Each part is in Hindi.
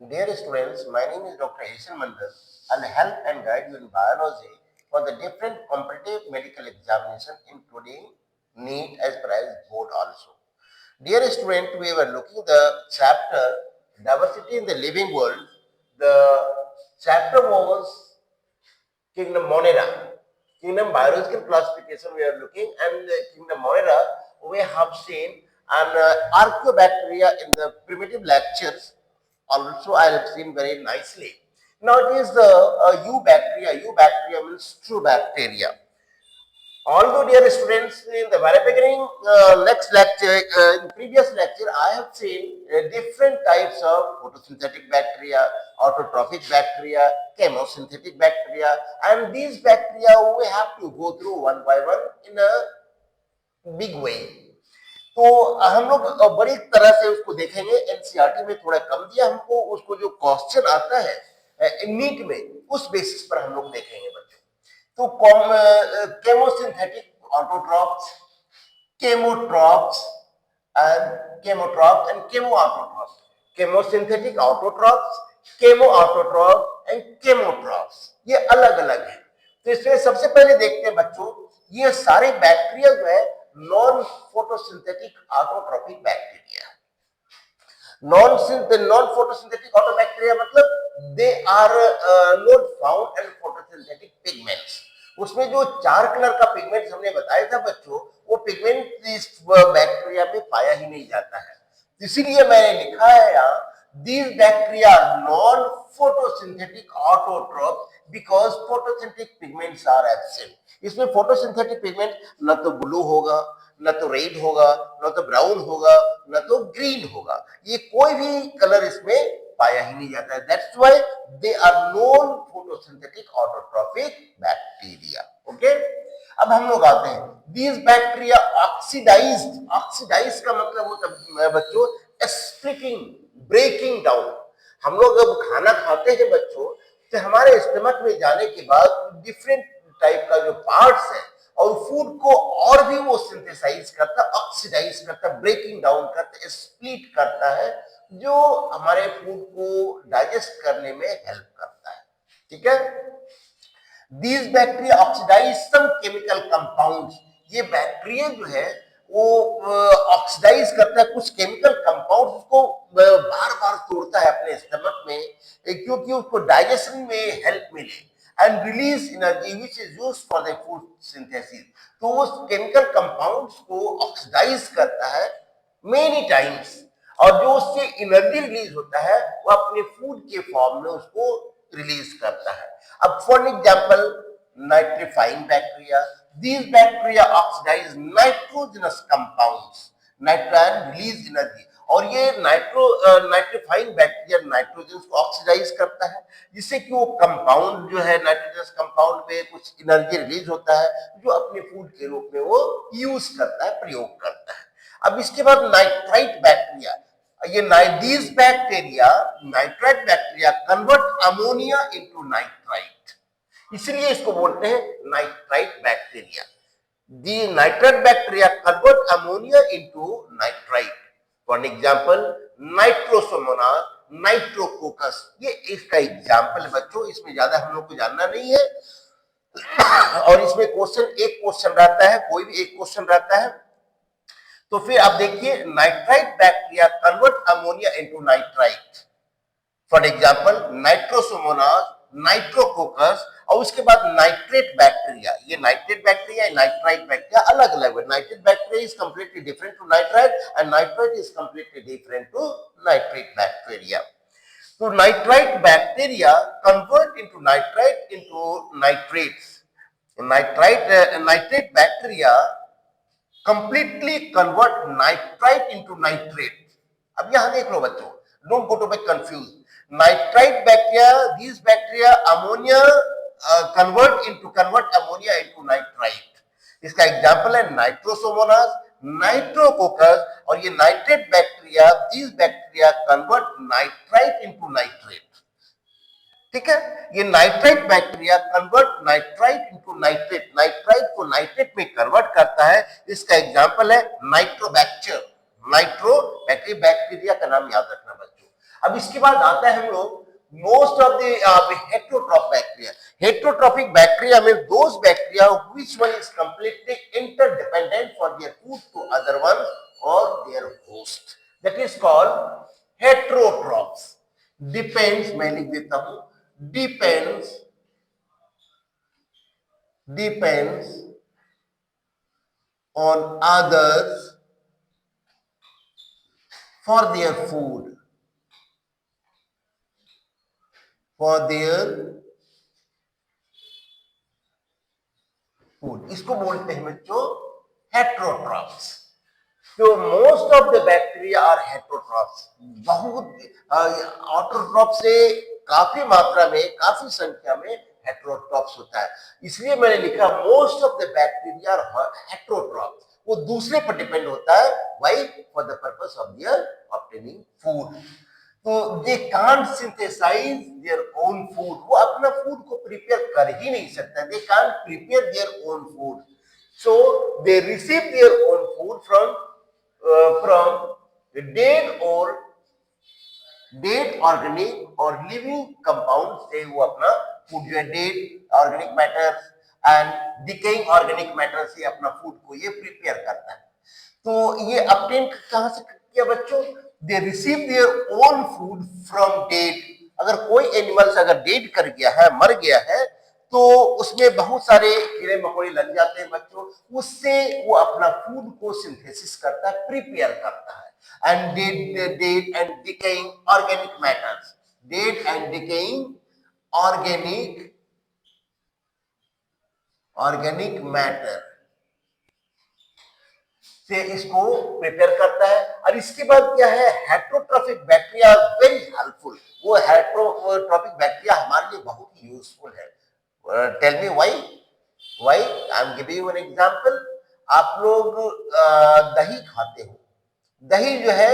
Dear students, my name is Dr. Hasan Mandal. I'll help and guide you in biology for the different competitive medical examination including NEET as well as board also. Dear student, we were looking the chapter diversity in the living world. The chapter was kingdom Monera. Kingdom biological classification we are looking, and kingdom Monera we have seen an archaeobacteria in the primitive lectures. Also, I have seen very nicely. Now it is the eubacteria. Eubacteria means true bacteria. Although, dear students, in the very beginning, next lecture, in previous lecture, I have seen different types of photosynthetic bacteria, autotrophic bacteria, chemosynthetic bacteria, and these bacteria we have to go through one by one in a big way. तो हम लोग बड़ी तरह से उसको देखेंगे। एनसीईआरटी में थोड़ा कम दिया हमको, उसको जो क्वेश्चन आता है नीट में उस बेसिस पर हम लोग देखेंगे बच्चों। तो chemosynthetic autotrophs, chemotrophs and chemoautotrophs. Chemosynthetic autotrophs, chemoautotrophs and chemotrophs ये अलग अलग है। तो इसमें सबसे पहले देखते हैं बच्चों, ये सारे बैक्टीरिया जो है non photosynthetic autotrophic bacteria. Non photosynthetic auto bacteria मतलब they are not found in photosynthetic pigments. उसमें जो 4 कलर का पिगमेंट हमने बताया था बच्चों, वो पिगमेंट इस बैक्टीरिया में पाया ही नहीं जाता है। इसीलिए मैंने लिखा है यहाँ these bacteria are non photosynthetic autotrophs because photosynthetic pigments are absent. इसमें photosynthetic pigment न तो ब्लू होगा, न तो रेड होगा, न तो ब्राउन होगा, न तो ग्रीन होगा। ये कोई भी कलर इसमें पाया ही नहीं जाता है। That's why they are non photosynthetic autotrophic bacteria. Okay? अब हम लोग आते हैं these bacteria oxidized का मतलब होता है बच्चों splitting, breaking down। हम लोग जब खाना खाते हैं बच्चों, तो हमारे स्टमक में जाने के बाद डिफरेंट टाइप का जो पार्ट्स है और फूड को और भी वो सिंथेसाइज करता, ऑक्सीडाइज करता, ब्रेकिंग डाउन करता, स्प्लिट करता है, जो हमारे फूड को डाइजेस्ट करने में हेल्प करता है। ठीक है। These bacteria oxidize some chemical compounds। ये बैक्टीरिया जो है वो ऑक्सीडाइज करता है कुछ केमिकल कंपाउंड, उसको बार बार तोड़ता है अपने स्टमक में, क्योंकि उसको डाइजेशन में हेल्प मिले and release energy which is used for the food synthesis. तो उस केमिकल कंपाउंड्स को ऑक्सीडाइज करता है मेनी टाइम्स, और जो उससे एनर्जी रिलीज होता है वो अपने फूड के फॉर्म में उसको रिलीज करता है। अब for example nitrifying bacteria, these bacteria oxidize nitrogenous compounds, nitrogen release energy, और ये नाइट्रीफाइंग बैक्टीरिया नाइट्रोजन को ऑक्सीडाइज करता है, जिससे कि वो कंपाउंड जो है नाइट्रोजनस कंपाउंड में कुछ एनर्जी रिलीज होता है, जो अपने फूड के रूप में वो यूज करता है, प्रयोग करता है। अब इसके बाद नाइट्राइट बैक्टीरिया, ये these bacteria nitrite bacteria convert ammonia into nitrite, इसलिए इसको बोलते हैं nitrite bacteria. The nitrite bacteria convert ammonia into nitrite. For example Nitrosomonas, Nitrococcus, ये इसका एग्जांपल है बच्चों। इसमें ज्यादा हम लोग को जानना नहीं है, और इसमें एक क्वेश्चन रहता है, कोई भी एक क्वेश्चन रहता है। तो फिर आप देखिए nitrite bacteria convert ammonia into nitrite. For example Nitrosomonas, Nitrococcus, और उसके बाद नाइट्रेट बैक्टीरिया। ये नाइट्रेट बैक्टीरिया, नाइट्राइट बैक्टीरिया अलग अलग है। Nitrate bacteria is completely different to nitrite and nitrite is completely different to nitrate bacteria. तो nitrite bacteria convert into nitrite into nitrates. Nitrate bacteria completely convert nitrite into nitrate. अब यहां देख लो बच्चों, don't go to be confuse. Nitrite bacteria, these bacteria ammonia convert ammonia into nitrite। इसका एग्जांपल है नाइट्रोसोमोनास, नाइट्रोकोकस, और ये nitrate bacteria, these bacteria convert nitrite into nitrate। ठीक है। ये nitrite bacteria convert nitrite into nitrate, nitrite को नाइट्रेट में कन्वर्ट करता है। इसका एग्जांपल है नाइट्रोबैक्टर। नाइट्रोबैक्टीरिया, बैक्टीरिया का नाम याद रखना बच्चों। अब इसके बाद आता है हम लोग most of the heterotroph bacteria. Heterotrophic bacteria means those bacteria which one is completely interdependent for their food to other ones or their host. That is called heterotrophs. Depends, मैं लिख देता हूं, depends on others for their food. For their food. इसको बोलते हैं बच्चों हेट्रोट्रॉफ्स. तो most of the bacteria are heterotrophs. बहुत ऑटोट्रॉफ से काफी मात्रा में, काफी संख्या में हेट्रोट्रॉफ्स होता है. इसलिए मैंने लिखा most of the bacteria are heterotrophs. वो दूसरे पर डिपेंड होता है. Why? For the purpose of their obtaining food. तो they can't synthesize their own food. वो अपना फूड को प्रिपेयर कर ही नहीं सकता. They can't prepare their own food. So they receive their own food from dead organic और living compound से वो अपना फूड जो है dead organic matter and decaying organic matter से अपना फूड को ये प्रिपेयर करता है. तो ये obtain कहां से किया बच्चों? They receive their own food from dead. अगर कोई एनिमल्स अगर डेड कर गया है, मर गया है, तो उसमें बहुत सारे कीड़े मकोड़े लग जाते हैं बच्चों. उससे वो अपना फूड को सिंथेसिस करता है, प्रिपेयर करता है. And dead and decaying organic matters. Dead and decaying organic matter से इसको प्रिपेयर करता है. और इसके बाद क्या है? Heterotrophic bacteria very helpful. वो हेट्रोट्रॉफिक बैक्टीरिया हमारे लिए बहुत ही यूजफुल है. Tell me why? I am giving you an example. आप लोग दही खाते हो. दही जो है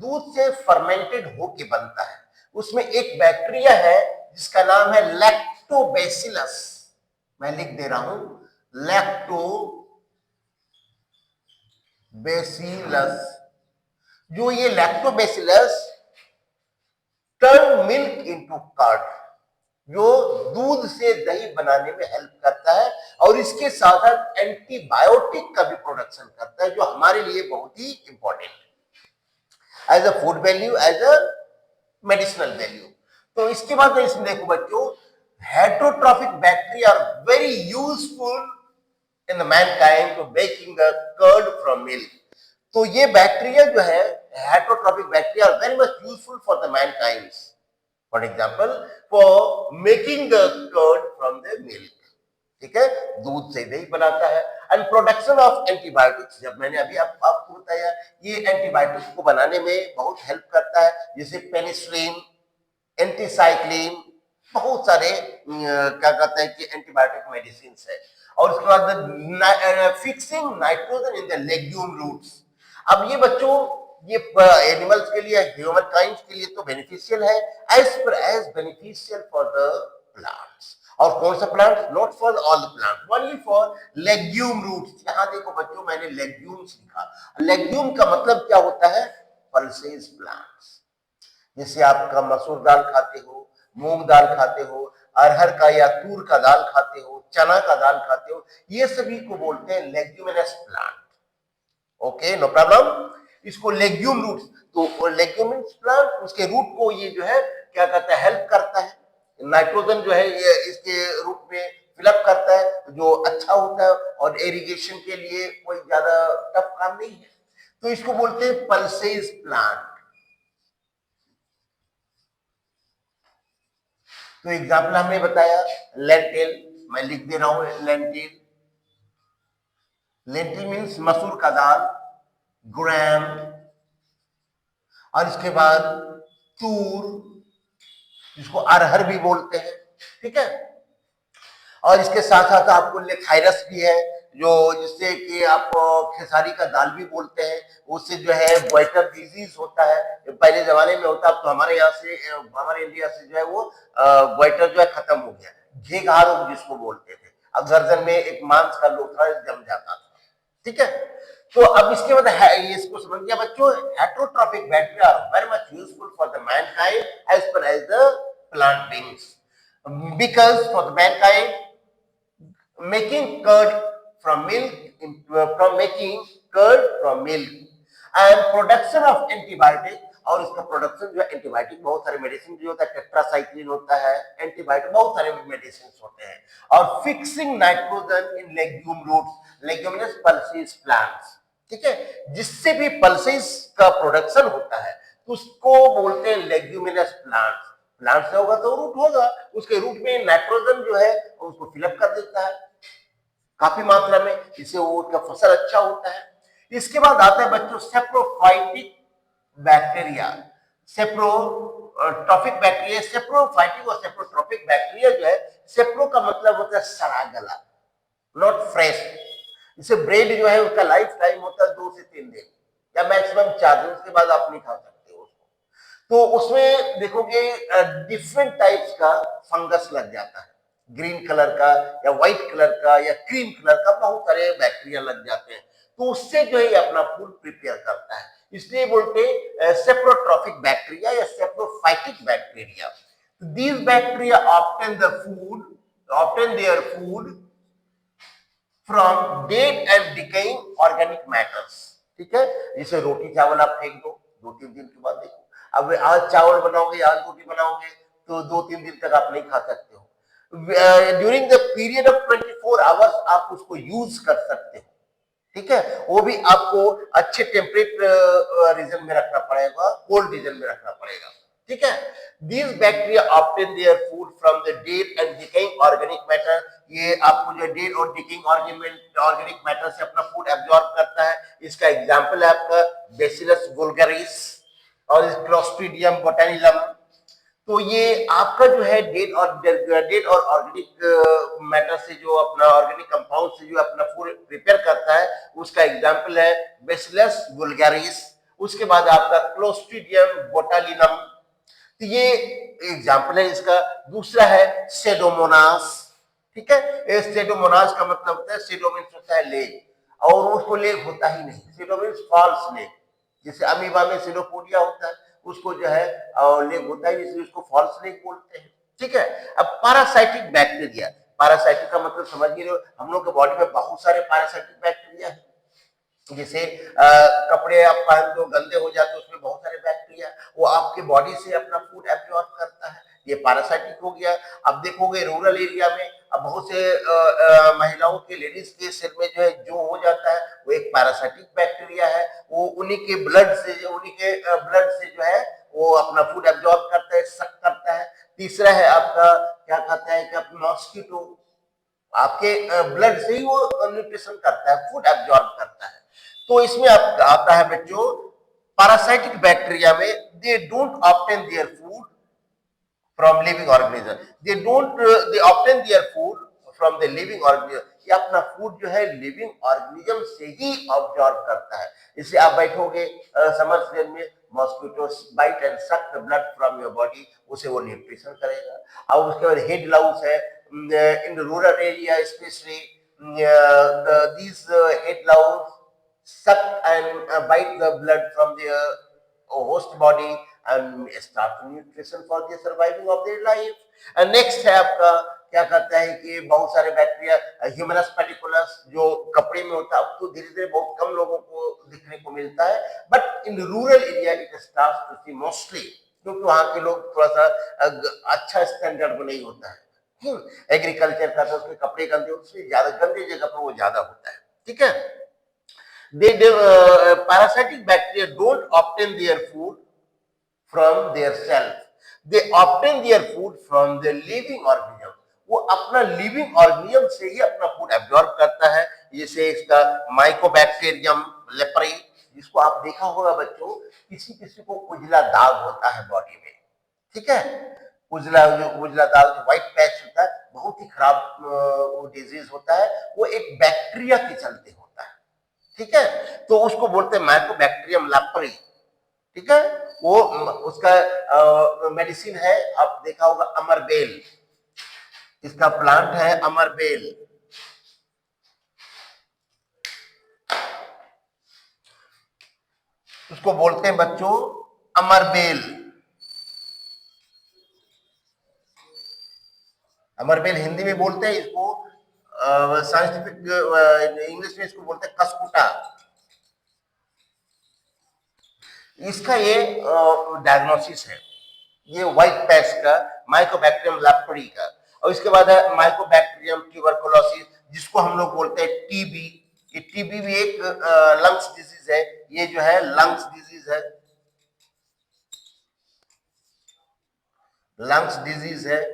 दूध से फर्मेंटेड होके बनता है. उसमें एक बैक्टीरिया है जिसका नाम है लैक्टोबैसिलस. मैं लिख दे रहा हूं, लैक्टोबैसिलस. जो ये lactobacillus turn milk into curd, जो दूध से दही बनाने में हेल्प करता है. और इसके साथ साथ एंटीबायोटिक का भी प्रोडक्शन करता है, जो हमारे लिए बहुत ही इंपॉर्टेंट है as a food value, as a medicinal value. तो इसके बाद इसमें देखो बच्चों, heterotrophic bacteria are very useful in the mankind to making the curd from milk. तो ये बैक्टीरिया जो है heterotrophic bacteria are very much useful for the mankind. For example, for making the curd from the milk. ठीक है, दूध से दही बनाता है. एंड प्रोडक्शन ऑफ एंटीबायोटिक्स, जब मैंने अभी आपको बताया, ये एंटीबायोटिक्स को बनाने में बहुत हेल्प करता है. जैसे पेनिसिलिन, एंटीसाइक्लिन, बहुत सारे क्या कहते हैं कि एंटीबायोटिक मेडिसिन है. और उसके बाद fixing nitrogen in the legume roots. अब ये बच्चों, ये एनिमल्स के लिए, ह्यूमन काइंड के लिए तो बेनिफिशियल है, as beneficial for the plants. और कौन सा plant? Not for all the plant, only for legume roots. यहां देखो बच्चों, मैंने लेग्यूम्स लिखा. लेग्यूम का मतलब क्या होता है? Pulses plants. जैसे आपका मसूर दाल खाते हो, मूंग दाल खाते हो, अरहर का या तूर का दाल खाते हो, चना का दाल खाते हो, ये सभी को बोलते हैं leguminous plant. Okay, no problem. इसको लेग्यूम रूट्स. तो लेग्यूमिनस प्लांट, उसके रूट को ये जो है क्या कहता है? हेल्प करता है. नाइट्रोजन जो है ये इसके रूट में फिलअप करता है, जो अच्छा होता है. और इरिगेशन के लिए कोई ज्यादा टफ काम नहीं है. तो इसको बोलते हैं पल्सेस प्लांट. तो एग्जाम्पल हमने बताया लेंटिल. मैं लिख दे रहा हूं लेंटिल. लेंटिल मीन्स मसूर का दाल, ग्राम. और इसके बाद तूर, जिसको अरहर भी बोलते हैं. ठीक है. और इसके साथ साथ आपको लेथाइरस भी है, जो जिससे कि आप खेसारी का दाल भी बोलते हैं. उससे जो है गोइटर डिजीज होता है. पहले जमाने में होता, अब तो हमारे यहाँ से, हमारे इंडिया से जो है वो गोइटर जो है खत्म हो गया. घेघा रोग जिसको बोलते थे. अब गर्दन में एक मांस का लोथड़ा जम जाता था. ठीक है. तो अब इसके बाद है, इसको समझ गया बच्चों, heterotrophic bacteria are very much useful for the mankind as per as the plant beings, because for the mankind making curd from milk, from making curd from milk and production of antibiotic, और इसका प्रोडक्शन जो है एंटीबायोटिक, बहुत सारे मेडिसिन जो होता है, टेट्रासाइक्लिन होता है, एंटीबायोटिक बहुत सारे मेडिसिन होते हैं, और fixing nitrogen in legume roots, leguminous pulses plants, ठीक है, जिससे भी पल्सेस का प्रोडक्शन होता है तो उसको बोलते हैं लेग्यूमिनस प्लांट्स। प्लांट से होगा तो रूट होगा, उसके रूट में नाइट्रोजन जो है उसको फिलअप कर देता है काफी मात्रा में, इससे वो उसका फसल अच्छा होता है। इसके बाद आता है बच्चों saprophytic bacteria, saprotrophic bacteria, saprophytic और सेप्रोट्रॉफिक बैक्टीरिया जो है, सेप्रो का मतलब होता है सड़ा गला, नॉट फ्रेश। इसे ब्रेड जो है उसका लाइफ टाइम होता है 2 से 3 दिन या मैक्सिमम 4 दिन, उसके बाद आप नहीं खा सकते हो उसको। तो उसमें देखोगे डिफरेंट टाइप्स का फंगस लग जाता है, ग्रीन कलर का या व्हाइट कलर का या क्रीम कलर का, बहुत सारे बैक्टीरिया लग जाते हैं, तो उससे जो है अपना फूड प्रिपेयर करता है, इसलिए बोलते हैं सेप्रोट्रॉफिक बैक्टीरिया या saprophytic bacteria. These bacteria obtain their food from dead and decaying organic matters, ठीक है, जैसे रोटी चावल आप फेंक दो 2-3 दिन के बाद, देखो अब आज चावल बनाओगे आज रोटी बनाओगे तो 2-3 दिन तक आप नहीं खा सकते हो, during the period of 24 hours आप उसको यूज कर सकते हो, ठीक है, वो भी आपको अच्छे टेम्परेट रीजन में रखना पड़ेगा, कोल्ड रीजन में रखना पड़ेगा, ठीक है। These bacteria obtain their food from the dead and decaying organic matter, ये आपको जो डेड और डिकेइंग ऑर्गेनिक मैटर से अपना फूड एब्जॉर्ब करता है। इसका एग्जांपल है आपका बेसिलस वुल्गारिस और क्लोस्ट्रीडियम बोटेनिलम। तो ये आपका जो है डेड और ऑर्गेनिक मैटर से जो अपना ऑर्गेनिक कंपाउंड से जो अपना फूड प्रिपेयर करता है, उसका एग्जांपल है बेसिलस वुल्गारिस। उसके बाद आपका क्लोस्ट्रीडियम बोटालिनम, तो ये एग्जांपल है इसका। दूसरा है सेडोमोनास, ठीक है, सेडोमोनास का मतलब होता है, सेडो मीन्स होता है लेग, और उसको लेग होता ही नहीं, सेडो मीन्स फॉल्स लेग, जैसे अमीबा में सेडोपोडिया होता है, उसको जो है लेग होता है, इसलिए उसको फॉल्स लेग बोलते हैं, ठीक है। अब पैरासाइटिक बैक्टीरिया, पैरासाइटिक का मतलब समझ गए, हम लोग के बॉडी में बहुत सारे पैरासाइटिक बैक्टीरिया है, जैसे कपड़े आप पहनते हो गंदे हो जाते हो, उसमें बहुत सारे बैक्टीरिया, वो आपके बॉडी से अपना फूड एब्जॉर्ब करता है, ये पैरासाइटिक हो गया। अब देखोगे रूरल एरिया में अब बहुत से महिलाओं के, लेडीज के सिर में जो है जो हो जाता है, वो एक पैरासाइटिक बैक्टीरिया है, वो उन्हीं के ब्लड से जो है वो अपना फूड एब्जॉर्ब करता है, सक करता है। तीसरा है आपका क्या कहता है कि मॉस्किटो, आपके ब्लड से ही वो न्यूट्रिशन करता है, फूड एब्जॉर्ब करता है। तो इसमें आप आता है बच्चों पैरासाइटिक बैक्टीरिया में, they don't obtain their food from living organism, they obtain their food from the living organism, ये अपना फूड जो है लिविंग ऑर्गेनिज्म से ही ऑब्जॉर्व करता है। इसलिए आप बैठोगे समर सीजन में, mosquito bite and suck the blood from your body, उसे वो न्यूट्रिशन करेगा। और उसके बाद हेड लाउस है, in the rural area especially, these head louse suck and bite the blood from their host body and start nutrition for the surviving of their life. And next है आपका क्या कहता है कि बहुत सारे बैक्टीरिया, ह्यूमनस पेडिकुलस जो कपड़े में होता है, अब तो धीरे धीरे बहुत कम लोगों को दिखने को मिलता है, but in rural area it starts to see mostly, क्योंकि वहां के लोग थोड़ा सा अच्छा स्टैंडर्ड में नहीं होता है, एग्रीकल्चर का, तो उसके कपड़े गंदे, उससे ज्यादा गंदी जगह पर वो ज्यादा होता है, ठीक है। Parasitic bacteria don't obtain their food from their self, they obtain their food from the living organism, वो अपना लिविंग ऑर्गेनिज्म से ही अपना फूड एब्जॉर्ब करता है। जैसे इसका माइकोबैक्टीरियम लेप्री, जिसको आप देखा होगा बच्चों, किसी किसी को उजला दाग होता है बॉडी में, ठीक है, उजला दाग जो व्हाइट पैच होता है, बहुत ही खराब वो डिजीज होता है, वो एक बैक्टीरिया के चलते होता है, ठीक है, तो उसको बोलते हैं माइकोबैक्टीरियम लेप्री, ठीक है। वो उसका मेडिसिन है, आप देखा होगा अमरबेल, इसका प्लांट है अमरबेल, उसको बोलते हैं बच्चों अमरबेल। अमरबेल हिंदी में बोलते हैं इसको, साइंटिफिक इंग्लिश में इसको बोलते हैं कस्कुटा। इसका ये डायग्नोसिस है, ये व्हाइट पेस्ट का, माइकोबैक्टीरियम लेप्टोरी का। और इसके बाद है माइकोबैक्टीरियम ट्यूबरकुलोसिस, जिसको हम लोग बोलते हैं टीबी। ये टीबी भी एक लंग्स डिजीज है, ये जो है लंग्स डिजीज है, लंग्स डिजीज है।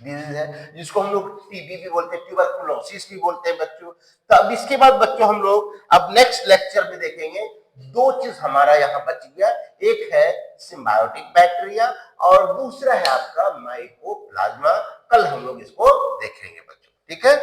डिजीज है जिसको हम लोग टीबी भी बोलते हैं, ट्यूबरकुलोसिस भी बोलते हैं बच्चों। तो अब इसके बाद बच्चों हम लोग अब नेक्स्ट लेक्चर में देखेंगे, दो चीज हमारा यहाँ बच गया, एक है सिम्बायोटिक बैक्टीरिया और दूसरा है आपका माइकोप्लाज्मा। कल हम लोग इसको देखेंगे बच्चों, ठीक है।